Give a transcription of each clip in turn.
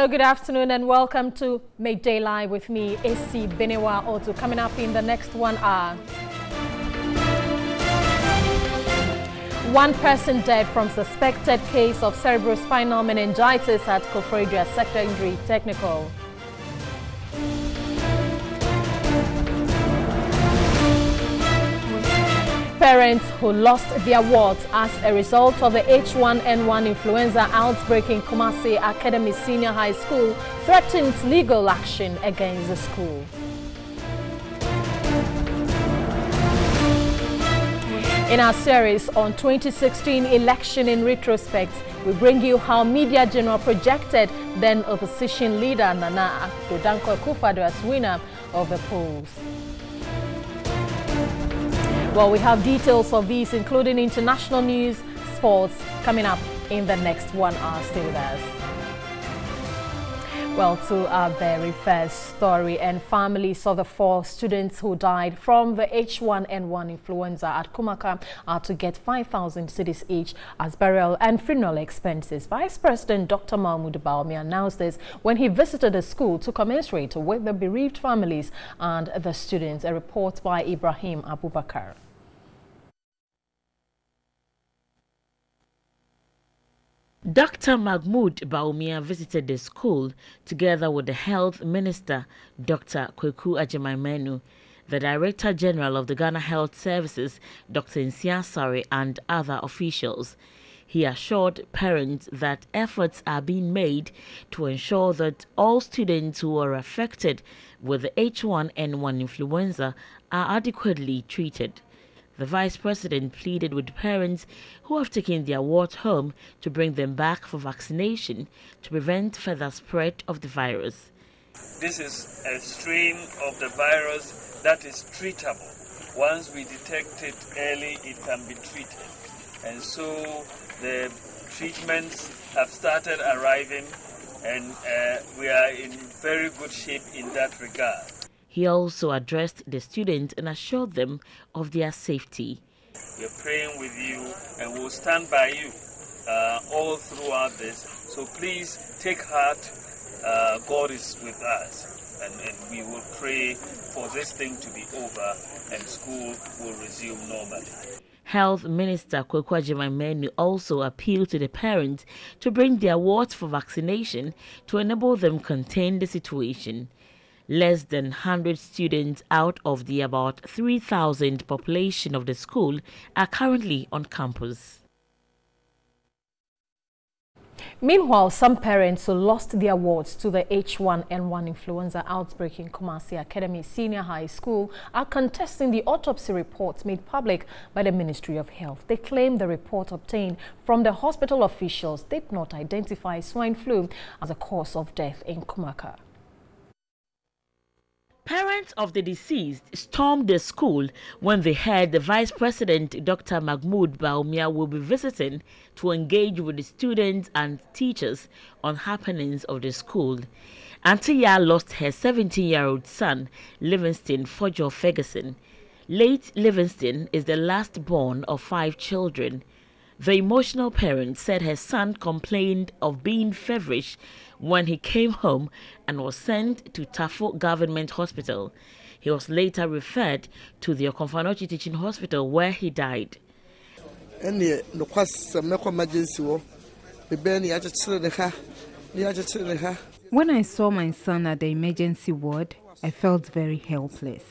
Hello, good afternoon and welcome to Midday Live with me, AC Benewa Otto. Coming up in the next 1 hour. One person dead from suspected case of cerebrospinal meningitis at Koforidua Secondary Technical. Parents who lost their wards as a result of the H1N1 influenza outbreak in Kumasi Academy Senior High School threatens legal action against the school. In our series on 2016 election in retrospect, we bring you how Media General projected then opposition leader Nana Akufo-Addo Akufo-Addo as winner of the polls. Well, we have details of these, including international news, sports, coming up in the next 1 hour. Stay with us. Well, to our very first story, and families of the 4 students who died from the H1N1 influenza at Kumaka are to get 5,000 cedis each as burial and funeral expenses. Vice President Dr. Mahmoud Bawumia announced this when he visited the school to commiserate with the bereaved families and the students. A report by Ibrahim Abubakar. Dr. Mahmoud Bawumia visited the school together with the Health Minister, Dr. Kweku Agyeman-Manu, the Director General of the Ghana Health Services, Dr. Nsia Sari, and other officials. He assured parents that efforts are being made to ensure that all students who are affected with the H1N1 influenza are adequately treated. The Vice President pleaded with parents who have taken their wards home to bring them back for vaccination to prevent further spread of the virus. This is a strain of the virus that is treatable. Once we detect it early, it can be treated. And so the treatments have started arriving, and we are in very good shape in that regard. He also addressed the students and assured them of their safety. We're praying with you and we'll stand by you all throughout this. So please take heart. God is with us, and we will pray for this thing to be over and school will resume normally. Health Minister Kweku Agyeman-Manu also appealed to the parents to bring their wards for vaccination to enable them contain the situation. Less than 100 students out of the about 3,000 population of the school are currently on campus. Meanwhile, some parents who lost their wards to the H1N1 influenza outbreak in Kumasi Academy Senior High School are contesting the autopsy reports made public by the Ministry of Health. They claim the report obtained from the hospital officials did not identify swine flu as a cause of death in Kumaka. Parents of the deceased stormed the school when they heard the Vice President Dr. Mahmoud Bawumia will be visiting to engage with the students and teachers on happenings of the school. Auntie Ya lost her 17-year-old son, Livingston Fojo Ferguson. Late Livingston is the last born of 5 children. The emotional parent said her son complained of being feverish when he came home and was sent to Tafo Government Hospital. He was later referred to the Okomfo-Anokye Teaching Hospital where he died. When I saw my son at the emergency ward, I felt very helpless.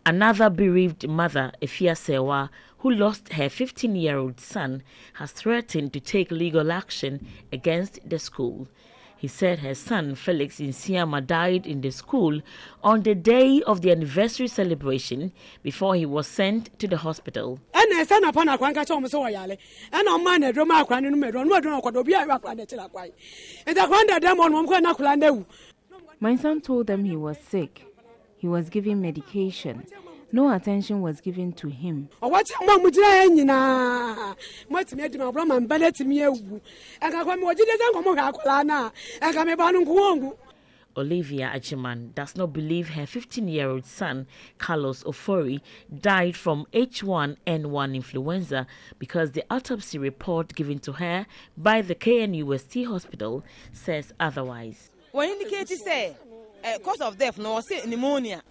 Another bereaved mother, Efia Sewa, who lost her 15-year-old son, has threatened to take legal action against the school. He said her son, Felix Nsiama, died in the school on the day of the anniversary celebration before he was sent to the hospital. My son told them he was sick. He was given medication. No attention was given to him. Olivia Ajiman does not believe her 15-year-old son, Carlos Ofori, died from H1N1 influenza because the autopsy report given to her by the KNUST hospital says otherwise. When indicated say cause of death no say pneumonia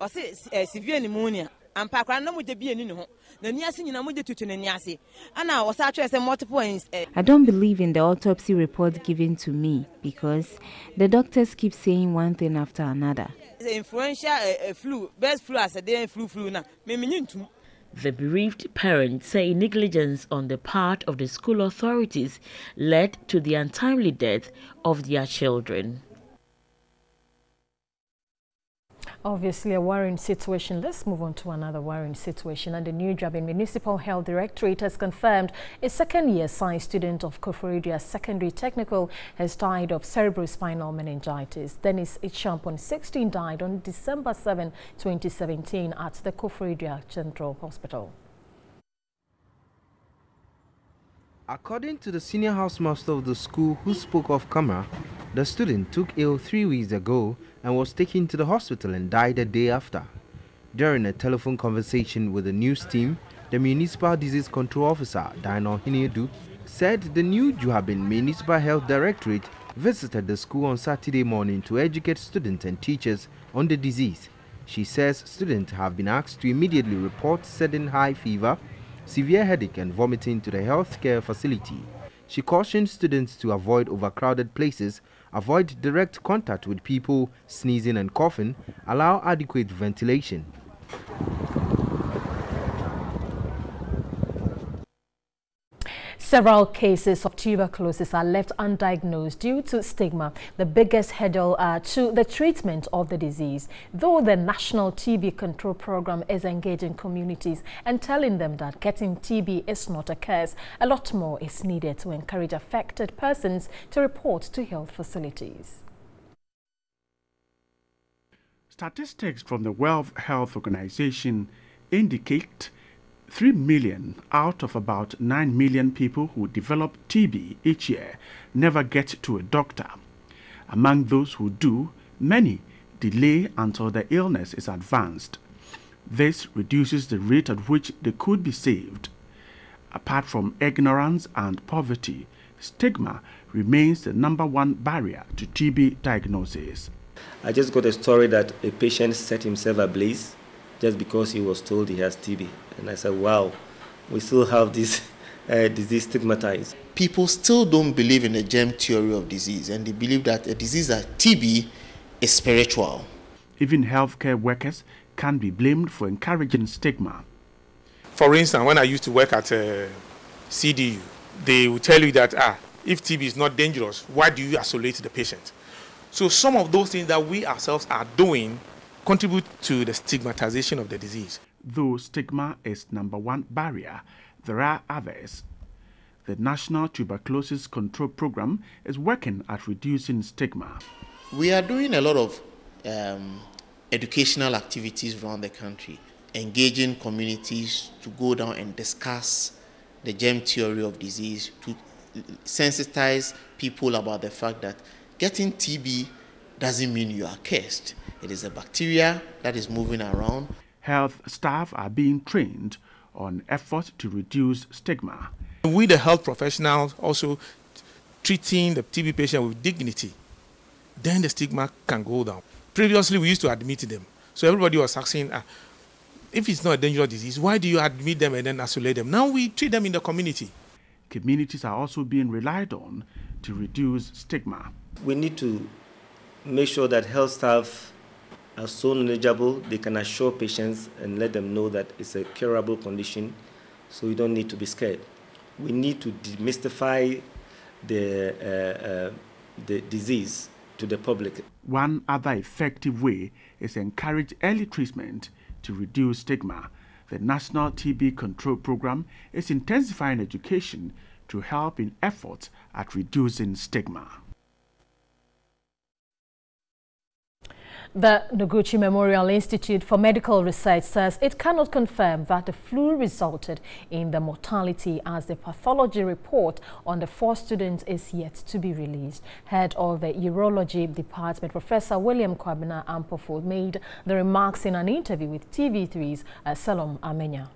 or say severe pneumonia and pakra no mo de bi eni ne ho na niase nyina mo de tutu ne niase ana was actually say multiple I don't believe in the autopsy report given to me because the doctors keep saying one thing after another. Influential flu, best flu as a day flu na me menyintum. The bereaved parents say negligence on the part of the school authorities led to the untimely death of their children. Obviously a worrying situation. Let's move on to another worrying situation. And the New Jabin Municipal Health Directorate has confirmed a second-year science student of Koforidua Secondary Technical has died of cerebrospinal meningitis. Dennis Ichampon, 16, died on December 7, 2017 at the Koforidua Central Hospital. According to the senior housemaster of the school who spoke off camera, the student took ill 3 weeks ago and was taken to the hospital and died a day after. During a telephone conversation with the news team, the Municipal Disease Control Officer, Dino Hinedu, said the New Jabin Municipal Health Directorate visited the school on Saturday morning to educate students and teachers on the disease. She says students have been asked to immediately report sudden high fever, severe headache and vomiting to the healthcare facility. She cautioned students to avoid overcrowded places, avoid direct contact with people sneezing and coughing, allow adequate ventilation. Several cases of tuberculosis are left undiagnosed due to stigma, the biggest hurdle to the treatment of the disease. Though the National TB Control Program is engaging communities and telling them that getting TB is not a curse, a lot more is needed to encourage affected persons to report to health facilities. Statistics from the World Health Organization indicate 3 million out of about 9 million people who develop TB each year never get to a doctor. Among those who do, many delay until the illness is advanced. This reduces the rate at which they could be saved. Apart from ignorance and poverty, stigma remains the #1 barrier to TB diagnosis. I just got a story that a patient set himself ablaze just because he was told he has TB. And I said, wow, we still have this disease stigmatized. People still don't believe in the germ theory of disease, and they believe that a disease like TB is spiritual. Even healthcare workers can be blamed for encouraging stigma. For instance, when I used to work at CDU, they will tell you that, if TB is not dangerous, why do you isolate the patient? So some of those things that we ourselves are doing contribute to the stigmatization of the disease. Though stigma is #1 barrier, there are others. The National Tuberculosis Control Program is working at reducing stigma. We are doing a lot of educational activities around the country, engaging communities to go down and discuss the germ theory of disease, to sensitize people about the fact that getting TB doesn't mean you are cursed. It is a bacteria that is moving around. Health staff are being trained on efforts to reduce stigma. We, the health professionals, also treating the TB patient with dignity, then the stigma can go down. Previously, we used to admit them. So everybody was asking, if it's not a dangerous disease, why do you admit them and then isolate them? Now we treat them in the community. Communities are also being relied on to reduce stigma. We need to make sure that health staff are so knowledgeable they can assure patients and let them know that it's a curable condition, so you don't need to be scared. We need to demystify the disease to the public. One other effective way is encourage early treatment to reduce stigma. The National TB Control Program is intensifying education to help in efforts at reducing stigma. The Noguchi Memorial Institute for Medical Research says it cannot confirm that the flu resulted in the mortality, as the pathology report on the 4 students is yet to be released. Head of the Urology Department, Professor William Kwabena Ampofo, made the remarks in an interview with TV3's Salom Amenya.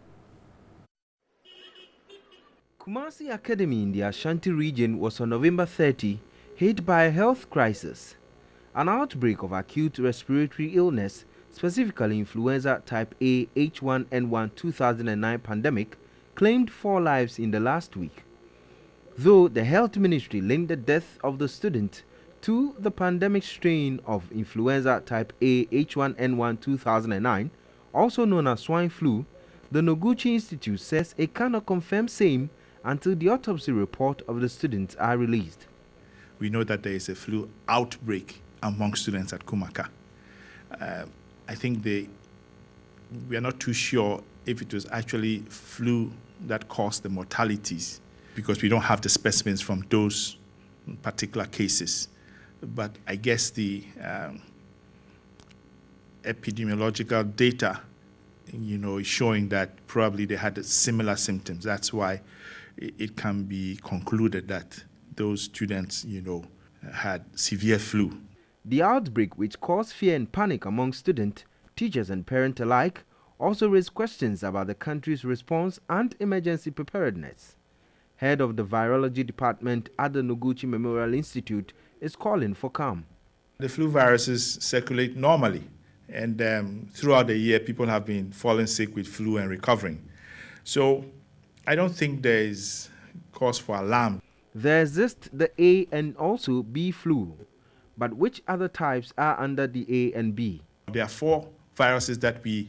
Kumasi Academy in the Ashanti region was on November 30 hit by a health crisis. An outbreak of acute respiratory illness, specifically influenza type A H1N1 2009 pandemic, claimed 4 lives in the last week. Though the health ministry linked the death of the student to the pandemic strain of influenza type A H1N1 2009, also known as swine flu, the Noguchi Institute says it cannot confirm same until the autopsy report of the students are released. We know that there is a flu outbreak among students at Kumaka. I think we are not too sure if it was actually flu that caused the mortalities, because we don't have the specimens from those particular cases. But I guess the epidemiological data, is showing that probably they had similar symptoms. That's why it can be concluded that those students, had severe flu. The outbreak, which caused fear and panic among students, teachers and parents alike, also raised questions about the country's response and emergency preparedness. Head of the Virology Department at the Noguchi Memorial Institute is calling for calm. The flu viruses circulate normally, and throughout the year people have been falling sick with flu and recovering. So I don't think there is cause for alarm. There exists the A and also B flu. But which other types are under the A and B? There are 4 viruses that we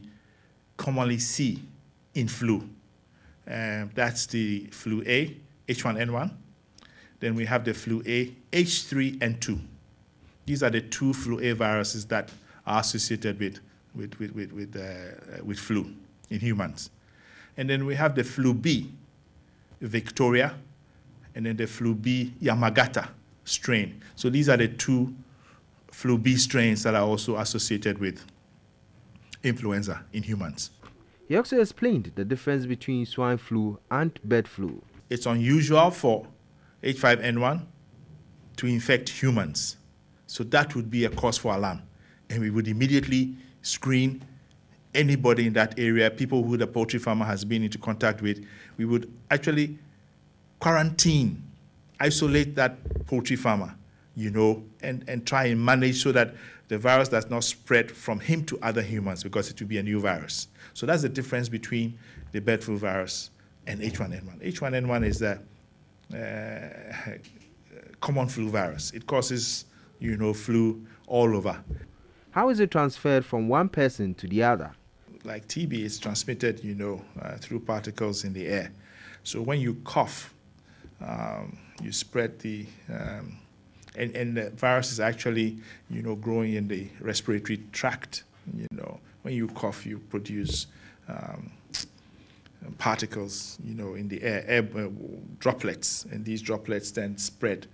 commonly see in flu. That's the flu A, H1N1. Then we have the flu A, H3N2. These are the 2 flu A viruses that are associated with flu in humans. And then we have the flu B, Victoria, and then the flu B, Yamagata strain. So these are the 2 flu B strains that are also associated with influenza in humans. He also explained the difference between swine flu and bird flu. It's unusual for H5N1 to infect humans. So that would be a cause for alarm. And we would immediately screen anybody in that area, people who the poultry farmer has been into contact with. We would actually quarantine, isolate that poultry farmer, and try and manage so that the virus does not spread from him to other humans, because it will be a new virus. So that's the difference between the bird flu virus and H1N1. H1N1 is the common flu virus. It causes, flu all over. How is it transferred from one person to the other? Like TB, it's transmitted, through particles in the air. So when you cough, you spread the, and the virus is actually, growing in the respiratory tract. When you cough, you produce particles, in the air, droplets, and these droplets then spread.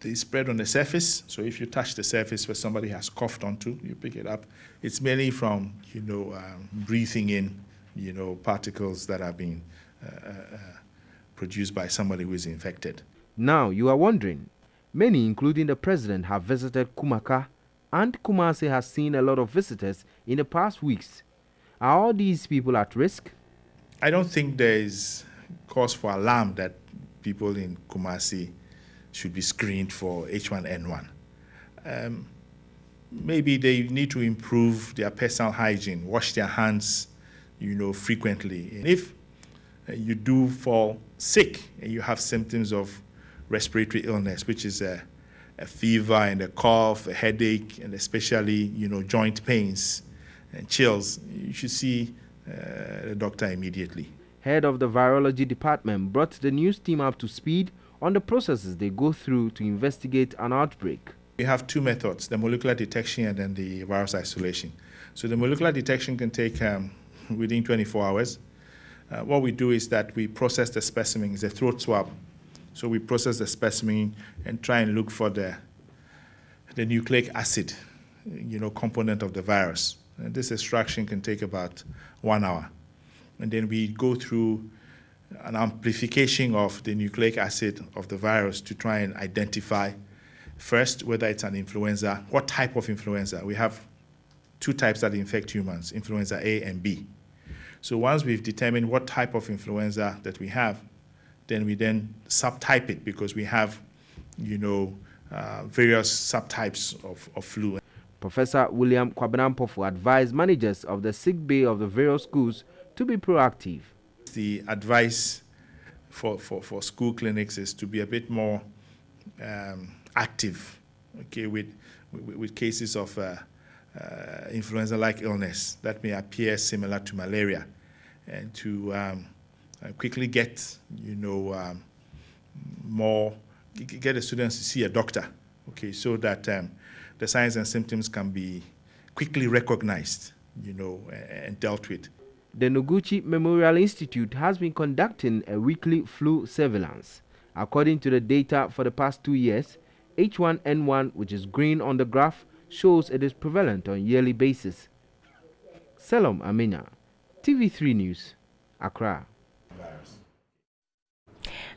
They spread on the surface, so if you touch the surface where somebody has coughed onto, you pick it up. It's mainly from, breathing in, particles that are being produced by somebody who is infected. Now you are wondering, many, including the president, have visited Kumaka, and Kumasi has seen a lot of visitors in the past weeks. Are all these people at risk? I don't think there is cause for alarm that people in Kumasi should be screened for H1N1. Maybe they need to improve their personal hygiene, wash their hands, frequently. And if you do fall sick and you have symptoms of respiratory illness, which is a fever and a cough, a headache, and especially, joint pains and chills, you should see the doctor immediately. Head of the Virology Department brought the news team up to speed on the processes they go through to investigate an outbreak. We have 2 methods, the molecular detection and then the virus isolation. So the molecular detection can take within 24 hours. What we do is that we process the specimen, it's a throat swab. So we process the specimen and try and look for the nucleic acid component of the virus. And this extraction can take about 1 hour. And then we go through an amplification of the nucleic acid of the virus to try and identify first whether it's an influenza, what type of influenza. We have 2 types that infect humans, influenza A and B. So once we've determined what type of influenza that we have, then we then subtype it because we have, various subtypes of flu. Professor William Kwabenampofu advised managers of the sick bay of the various schools to be proactive. The advice for school clinics is to be a bit more active, okay, with cases of influenza-like illness that may appear similar to malaria, and to quickly get, get the students to see a doctor, okay, so that the signs and symptoms can be quickly recognized, and dealt with. The Noguchi Memorial Institute has been conducting a weekly flu surveillance. According to the data for the past 2 years, H1N1, which is green on the graph, shows it is prevalent on a yearly basis. Salom Amina, TV3 News, Accra.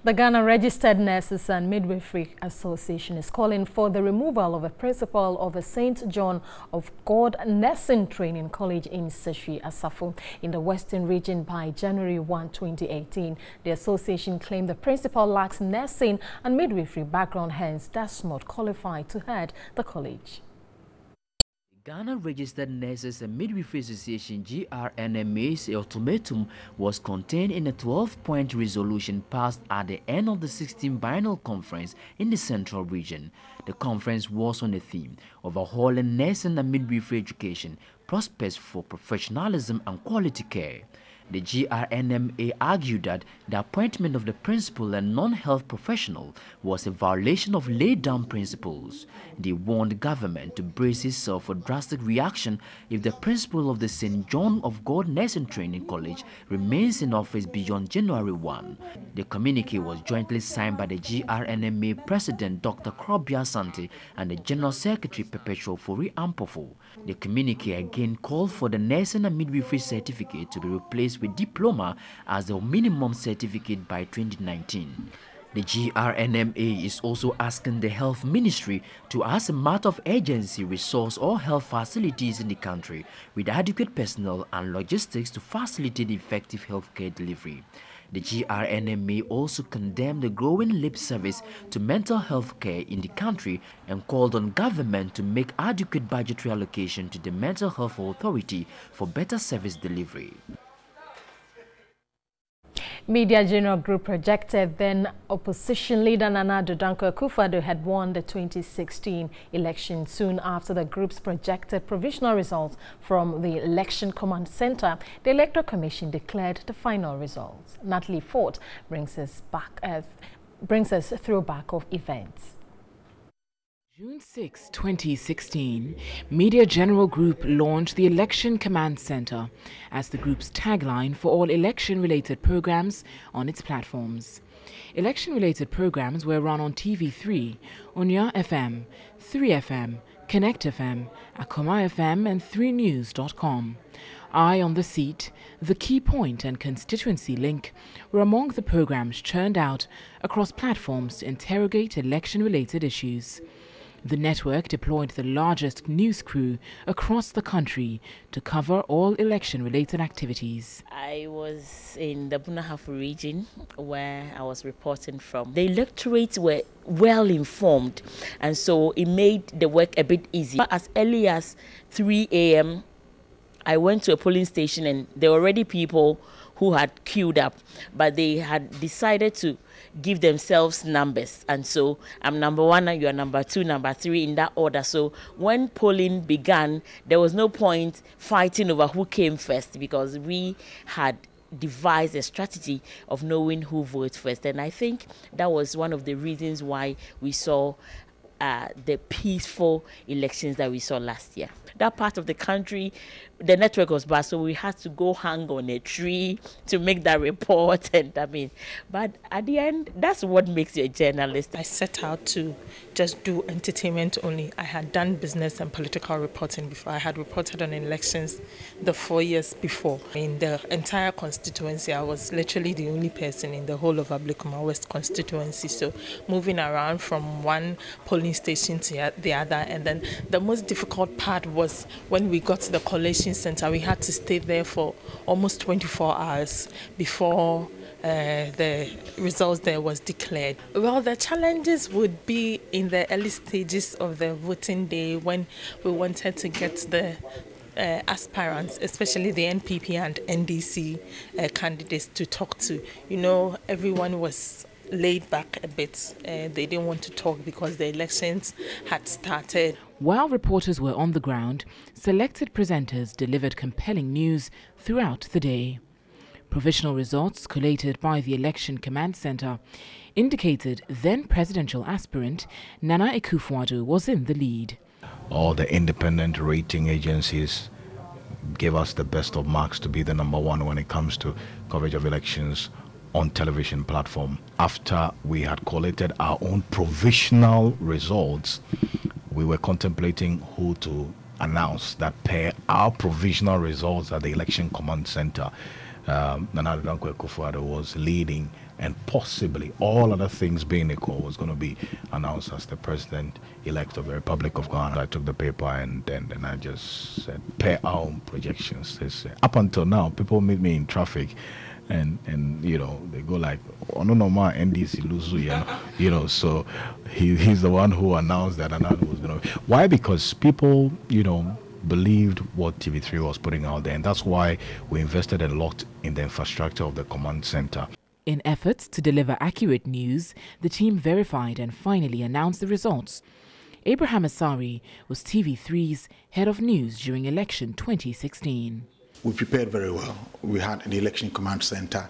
The Ghana Registered Nurses and Midwifery Association is calling for the removal of a principal of the St. John of God Nursing Training College in Seshwi, Asafo, in the Western region by January 1, 2018. The association claimed the principal lacks nursing and midwifery background, hence does not qualify to head the college. Ghana Registered Nurses and Midwifery Association GRNMA's ultimatum was contained in a 12-point resolution passed at the end of the 16th Biennial Conference in the Central Region. The conference was on the theme of overhauling nursing and midwifery education, prospects for professionalism and quality care. The GRNMA argued that the appointment of the principal and non-health professional was a violation of laid-down principles. They warned the government to brace itself for drastic reaction if the principal of the St. John of God Nursing Training College remains in office beyond January 1. The communique was jointly signed by the GRNMA President Dr. Krobia Asante and the General Secretary Perpetual Fori Ampofo. The communique again called for the nursing and midwifery certificate to be replaced with diploma as the minimum certificate by 2019. The GRNMA is also asking the Health Ministry to, as a matter of urgency, resource all health facilities in the country with adequate personnel and logistics to facilitate effective healthcare delivery. The GRNMA also condemned the growing lip service to mental health care in the country and called on government to make adequate budgetary allocation to the Mental Health Authority for better service delivery. Media General Group projected then opposition leader Nana Addo Dankwa Akufo-Addo had won the 2016 election. Soon after the group's projected provisional results from the Election Command Center, the Electoral Commission declared the final results. Natalie Ford brings us throwback of events. June 6, 2016, Media General Group launched the Election Command Center as the group's tagline for all election-related programs on its platforms. Election-related programs were run on TV3, Onya FM, 3FM, Connect FM, Akoma FM and 3news.com. Eye on the Seat, The Key Point and Constituency Link were among the programs churned out across platforms to interrogate election-related issues. The network deployed the largest news crew across the country to cover all election-related activities. I was in the Bunahafu region where I was reporting from. The electorates were well informed, and so it made the work a bit easier. As early as 3 a.m., I went to a polling station and there were already people who had queued up, but they had decided to give themselves numbers, and so I'm number 1 and you are number 2, number 3 in that order. So when polling began, there was no point fighting over who came first because we had devised a strategy of knowing who votes first, and I think that was one of the reasons why we saw the peaceful elections that we saw last year. That part of the country, the network was bad, so we had to go hang on a tree to make that report. And but at the end, that's what makes you a journalist. I set out to just do entertainment only. I had done business and political reporting before. I had reported on elections the 4 years before. In the entire constituency, I was literally the only person in the whole of Ablekuma West constituency. So moving around from one polling station to the other. And then the most difficult part was when we got to the collation center, we had to stay there for almost 24 hours before the results there was declared. Well, the challenges would be in the early stages of the voting day when we wanted to get the aspirants, especially the NPP and NDC candidates, to talk to. You know, everyone was laid back a bit. They didn't want to talk because the elections had started. While reporters were on the ground, selected presenters delivered compelling news throughout the day. Provisional results collated by the Election Command Center indicated then presidential aspirant Nana Akufo-Addo was in the lead. All the independent rating agencies gave us the best of marks to be the #1 when it comes to coverage of elections on television platform. After we had collated our own provisional results, we were contemplating who to announce that per our provisional results at the Election Command Center. Nana Akufo-Addo was leading, and possibly, all other things being equal, was going to be announced as the president-elect of the Republic of Ghana. I took the paper and I just said, per our own projections. Up until now, people meet me in traffic and you know, they go like, oh no, NDC Luzu, you know, so he's the one who announced that Nana was going to. Why? Because people, you know, believed what TV3 was putting out there, and that's why we invested a lot in the infrastructure of the command center. In efforts to deliver accurate news, the team verified and finally announced the results. Abraham Asari was TV3's head of news during election 2016. We prepared very well. We had the Election Command Center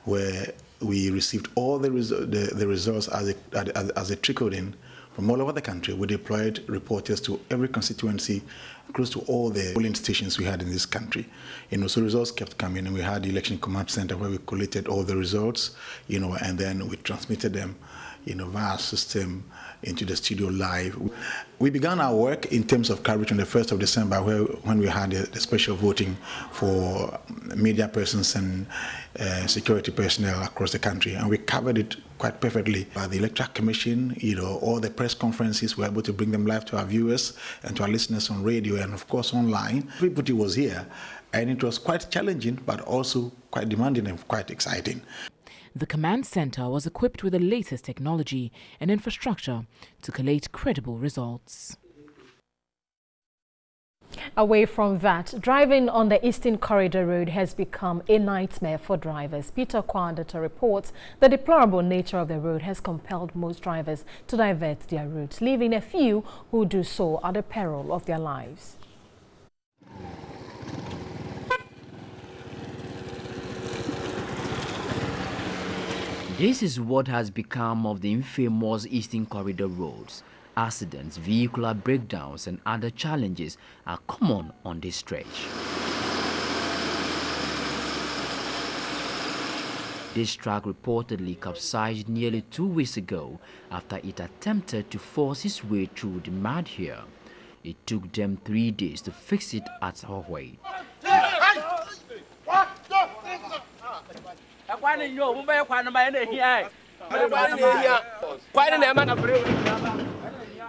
where we received all the results as they trickled in from all over the country. We deployed reporters to every constituency, close to all the polling stations we had in this country. You know, so results kept coming, and we had the Election Command Center where we collated all the results, you know, and then we transmitted them, you know, via system into the studio live. We began our work in terms of coverage on the 1st of December, when we had the special voting for media persons and security personnel across the country, and we covered it quite perfectly. The Electoral Commission, you know, all the press conferences, we were able to bring them live to our viewers and to our listeners on radio and of course online. Everybody was here, and it was quite challenging, but also quite demanding and quite exciting. The command center was equipped with the latest technology and infrastructure to collate credible results. Away from that, driving on the Eastern Corridor Road has become a nightmare for drivers. Peter Kwandata reports the deplorable nature of the road has compelled most drivers to divert their routes, leaving a few who do so at the peril of their lives. This is what has become of the infamous Eastern Corridor roads. Accidents, vehicular breakdowns and other challenges are common on this stretch. This truck reportedly capsized nearly 2 weeks ago after it attempted to force its way through the mud here. It took them 3 days to fix it at Howay.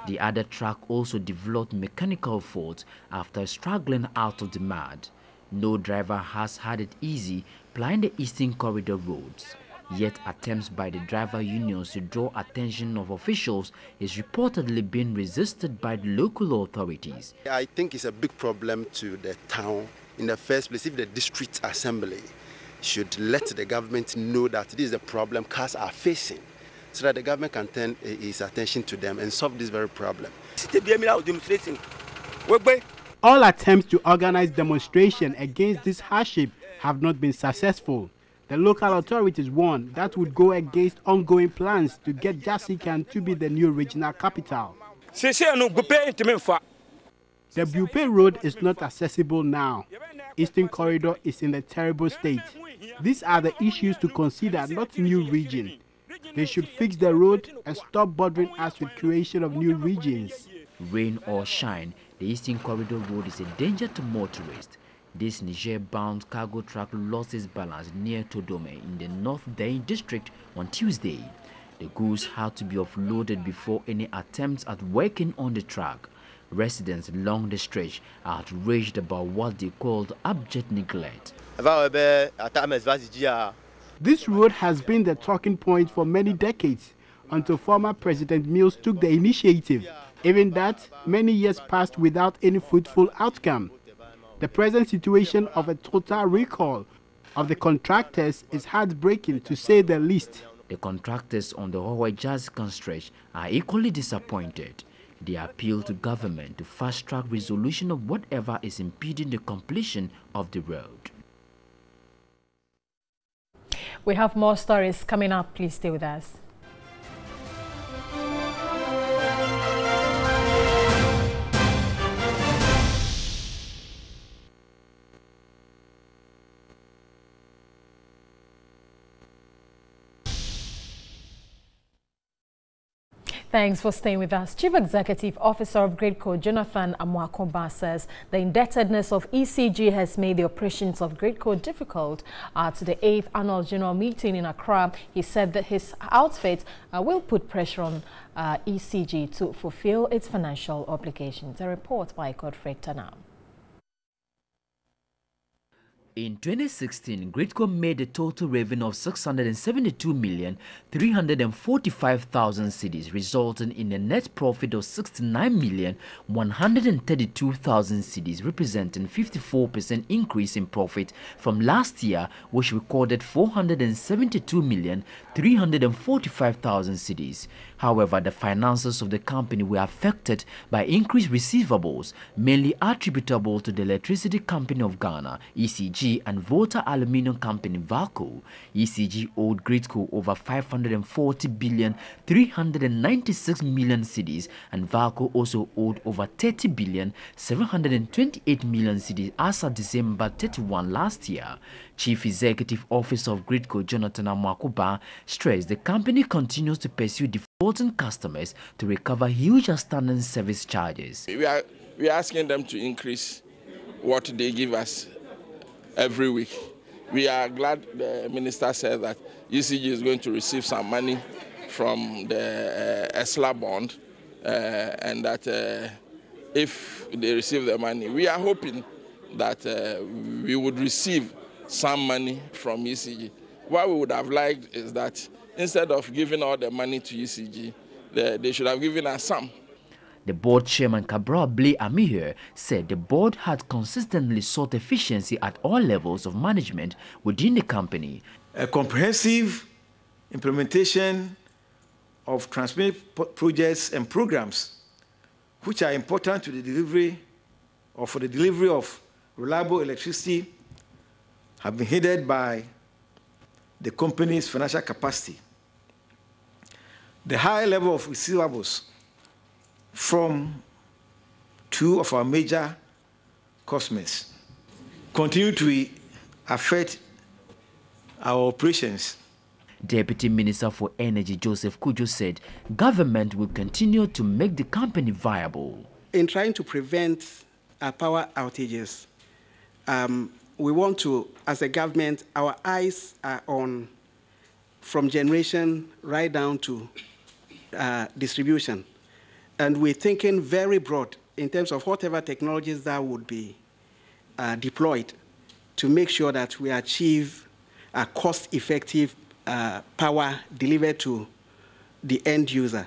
The other truck also developed mechanical faults after struggling out of the mud. No driver has had it easy plying the Eastern Corridor roads. Yet attempts by the driver unions to draw attention of officials is reportedly being resisted by the local authorities. I think it's a big problem to the town. In the first place, if the district assembly should let the government know that this is the problem cars are facing, so that the government can turn its attention to them and solve this very problem. All attempts to organize demonstration against this hardship have not been successful. The local authorities warned that would go against ongoing plans to get Jasikan to be the new regional capital. The Bupe Road is not accessible now. Eastern Corridor is in a terrible state. These are the issues to consider, not new region. They should fix the road and stop bothering us with creation of new regions. Rain or shine, the Eastern Corridor Road is a danger to motorists. This Niger-bound cargo truck lost its balance near Todome in the North Dane district on Tuesday. The goods had to be offloaded before any attempts at working on the track. Residents along the stretch are outraged about what they called abject neglect. This road has been the talking point for many decades until former President Mills took the initiative. Even that, many years passed without any fruitful outcome. The present situation of a total recall of the contractors is heartbreaking, to say the least. The contractors on the Hohoi-Jazikon stretch are equally disappointed. They appeal to government to fast-track resolution of whatever is impeding the completion of the road. We have more stories coming up. Please stay with us. Thanks for staying with us. Chief Executive Officer of GRIDCO, Jonathan Amoakoba, says the indebtedness of ECG has made the operations of GRIDCO difficult. At the 8th Annual General Meeting in Accra, he said that his outfit will put pressure on ECG to fulfill its financial obligations. A report by Godfrey Tanam. In 2016, GRIDCO made a total revenue of 672,345,000 cedis, resulting in a net profit of 69,132,000 cedis, representing 54% increase in profit from last year, which recorded 472,345,000 cedis. However, the finances of the company were affected by increased receivables, mainly attributable to the Electricity Company of Ghana, ECG, and Volta Aluminium Company, VALCO. ECG owed GRIDCO over 540,396,000,000 cedis, and VALCO also owed over 30,728,000,000 cedis as of December 31 last year. Chief Executive Officer of GRIDCO, Jonathan Amoakoba, stressed the company continues to pursue defaulting customers to recover huge outstanding service charges. We are asking them to increase what they give us every week. We are glad the minister said that ECG is going to receive some money from the ESLA bond, and that if they receive the money, we are hoping that we would receive some money from ECG. What we would have liked is that instead of giving all the money to ECG, they should have given us some. The board chairman, Cabral Blay Amihir, said the board had consistently sought efficiency at all levels of management within the company. A comprehensive implementation of transmission projects and programs which are important to the delivery or for the delivery of reliable electricity have been hindered by the company's financial capacity. The high level of receivables from two of our major customers continue to affect our operations. Deputy Minister for Energy Joseph Kujo said government will continue to make the company viable. In trying to prevent power outages, we want to, as a government, our eyes are on from generation right down to distribution. And we're thinking very broad in terms of whatever technologies that would be deployed to make sure that we achieve a cost-effective power delivered to the end user.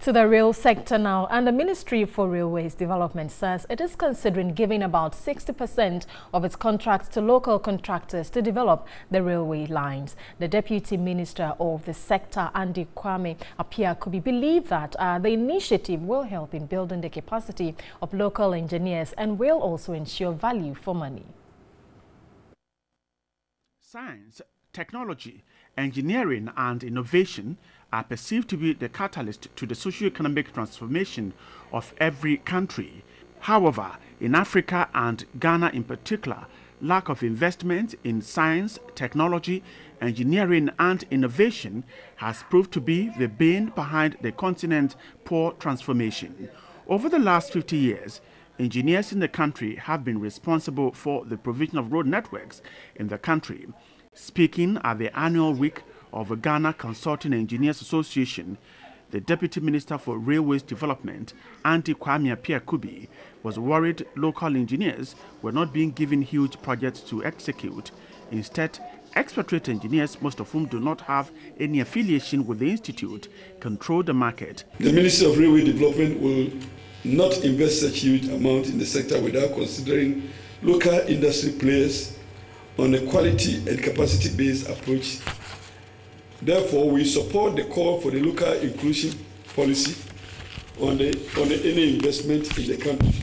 To the rail sector now, and the Ministry for Railways Development says it is considering giving about 60% of its contracts to local contractors to develop the railway lines. The Deputy Minister of the sector, Andy Kwame Appiah-Kubi, believe that the initiative will help in building the capacity of local engineers and will also ensure value for money. Science, technology, engineering and innovation are perceived to be the catalyst to the socio-economic transformation of every country. However, in Africa and Ghana in particular, lack of investment in science, technology, engineering and innovation has proved to be the bane behind the continent's poor transformation. Over the last 50 years, engineers in the country have been responsible for the provision of road networks in the country. Speaking at the annual week of the Ghana Consulting Engineers Association, the Deputy Minister for Railways Development, Auntie Kwame Appiah-Kubi, was worried local engineers were not being given huge projects to execute. Instead, expatriate engineers, most of whom do not have any affiliation with the institute, control the market. The Ministry of Railway Development will not invest such huge amount in the sector without considering local industry players on a quality and capacity-based approach. Therefore, we support the call for the local inclusion policy on any investment in the country.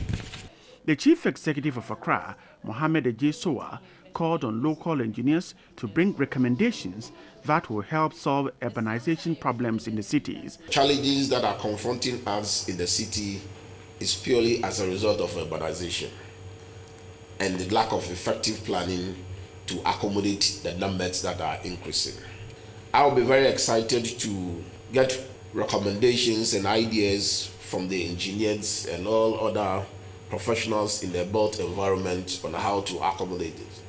The Chief Executive of Accra, Mohamed Ejie-Sowa, called on local engineers to bring recommendations that will help solve urbanization problems in the cities. Challenges that are confronting us in the city is purely as a result of urbanization and the lack of effective planning to accommodate the numbers that are increasing. I will be very excited to get recommendations and ideas from the engineers and all other professionals in the built environment on how to accommodate it.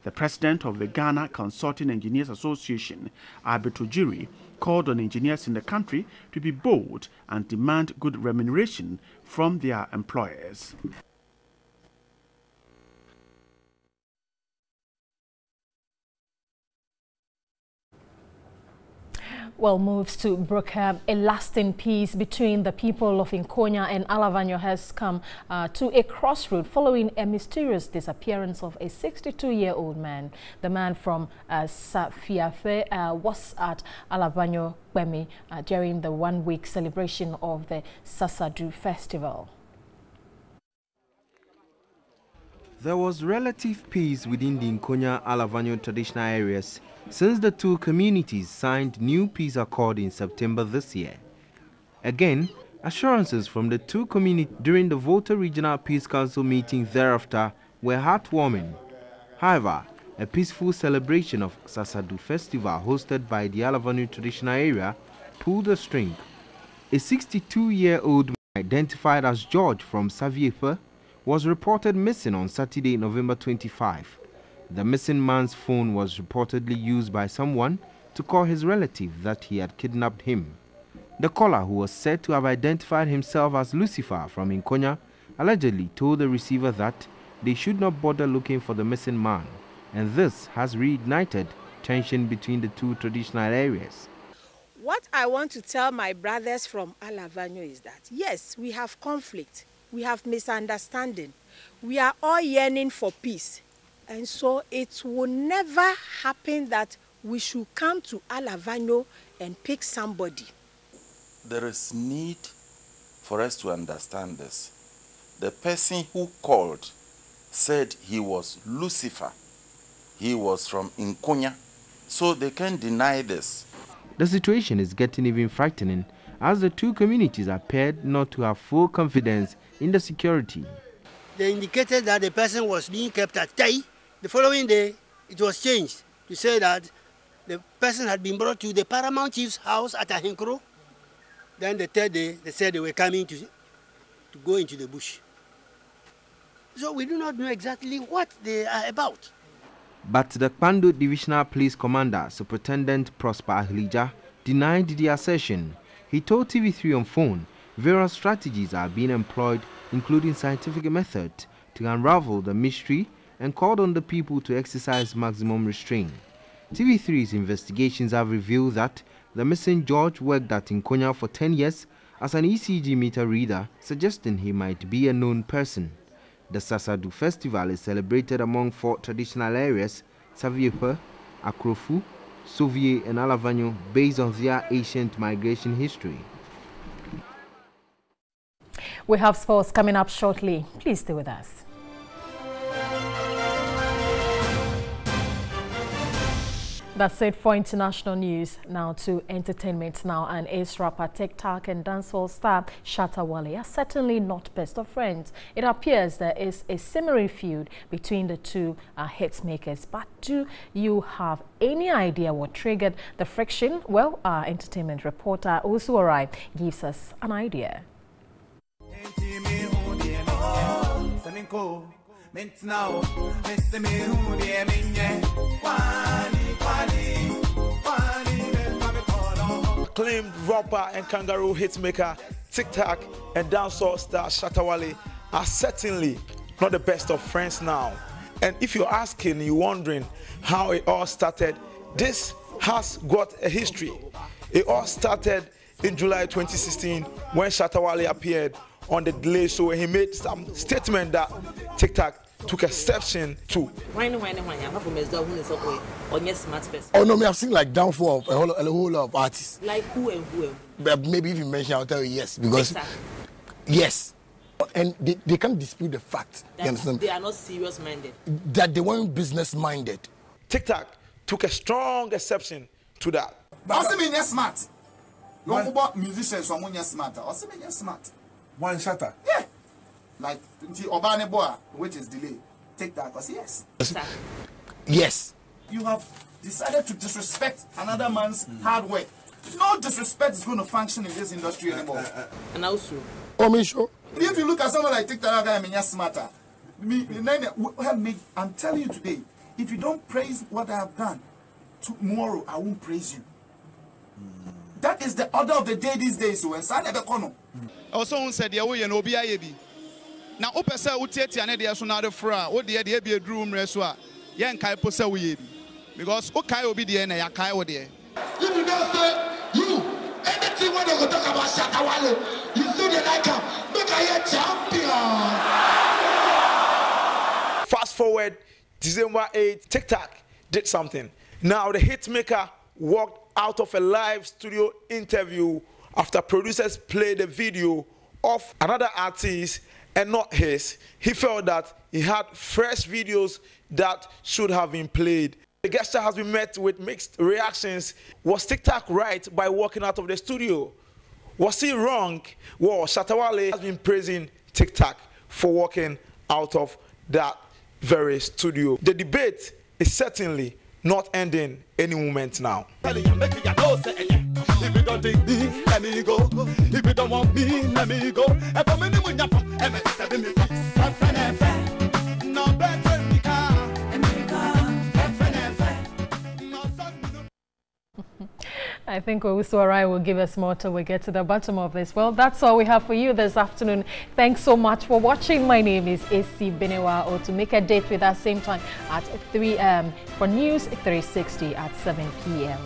The president of the Ghana Consulting Engineers Association, Albert Ojiri, called on engineers in the country to be bold and demand good remuneration from their employers. Well, moves to broker a lasting peace between the people of Nkonya and Alavanyo has come to a crossroad following a mysterious disappearance of a 62-year-old man. The man from Safiafe was at Alavanyo Kwemi during the one-week celebration of the Sasadu Festival. There was relative peace within the Nkonya-Alavanyo traditional areas since the two communities signed new peace accord in September this year. Again, assurances from the two communities during the Volta Regional Peace Council meeting thereafter were heartwarming. However, a peaceful celebration of Sasadu Festival hosted by the Alavanyo traditional area pulled the string. A 62-year-old man identified as George from Saviepe was reported missing on Saturday, November 25. The missing man's phone was reportedly used by someone to call his relative that he had kidnapped him. The caller, who was said to have identified himself as Lucifer from Nkonya, allegedly told the receiver that they should not bother looking for the missing man, and this has reignited tension between the two traditional areas. What I want to tell my brothers from Alavanyo is that, yes, we have conflict, we have misunderstanding, we are all yearning for peace. And so it will never happen that we should come to Alavanyo and pick somebody. There is need for us to understand this. The person who called said he was Lucifer. He was from Nkonya. So they can't deny this. The situation is getting even frightening as the two communities appeared not to have full confidence in the security. They indicated that the person was being kept at Tai. The following day, it was changed to say that the person had been brought to the paramount chief's house at Ahenkro. Then the third day, they said they were coming to go into the bush. So we do not know exactly what they are about. But the Kpando Divisional Police Commander, Superintendent Prosper Ahlija, denied the assertion. He told TV3 on phone various strategies are being employed, including scientific methods, to unravel the mystery, and called on the people to exercise maximum restraint. TV3's investigations have revealed that the missing George worked at Nkonya for 10 years as an ECG meter reader, suggesting he might be a known person. The Sasadu Festival is celebrated among 4 traditional areas, Saviepe, Akrofu, Sovie and Alavanyo, based on their ancient migration history. We have sports coming up shortly. Please stay with us. That's it for international news. Now to entertainment now. And ace rapper TikTok and dancehall star Shatta Wale are certainly not best of friends. It appears there is a simmering feud between the two hit makers. But do you have any idea what triggered the friction? Well, our entertainment reporter Usu Orai gives us an idea. Acclaimed rapper and kangaroo hitmaker TikTok and dancehall star Shatta Wale are certainly not the best of friends now. And if you're asking, you're wondering how it all started, this has got a history. It all started in July 2016 when Shatta Wale appeared on the Delay Show and he made some statement that TikTok took exception to. Oh no, me have seen like downfall of a whole lot of artists. Like who and who? Maybe if you mention, I'll tell you yes, because TikTok. Yes, and they can't dispute the fact. You understand? They are not serious minded. That they weren't business minded. TikTok took a strong exception to that. Also mean you're smart. You want about musicians from when you're smart. Also mean you're smart. One Shatta. Yeah. Like the Obane Boa, which is Delay. TikTok, yes. Yes. You have decided to disrespect another man's hard work. No disrespect is going to function in this industry anymore. And also, sure. If you look at someone like TikTok, I mean, you're smarter. I'm telling you today, if you don't praise what I have done, tomorrow I won't praise you. That is the order of the day these days. So, and San Ebekono. Also, said, "Yeah, we are no BIAB." Now, Opesa Utieti and Edia Sonado Fra, what the idea be a room reswa, Yan Kai Posa we because Okai will be the end, Yakai or there. If you don't say, you, anything when you talk about Shatta Wale, you still like him, make a champion. Fast forward, December 8th, TikTok did something. Now, the hitmaker walked out of a live studio interview after producers played a video of another artist and not his. He felt that he had fresh videos that should have been played. The gesture has been met with mixed reactions. Was TikTok right by walking out of the studio? Was he wrong? Well, Shatta Wale has been praising TikTok for walking out of that very studio. The debate is certainly not ending any moment now. If you don't take me, let me go. If you don't want me, let me go. I think Usu Orai will give us more till we get to the bottom of this. Well, that's all we have for you this afternoon. Thanks so much for watching. My name is AC Benewa. Or to make a date with us same time at 3 for News 360 at 7 p.m.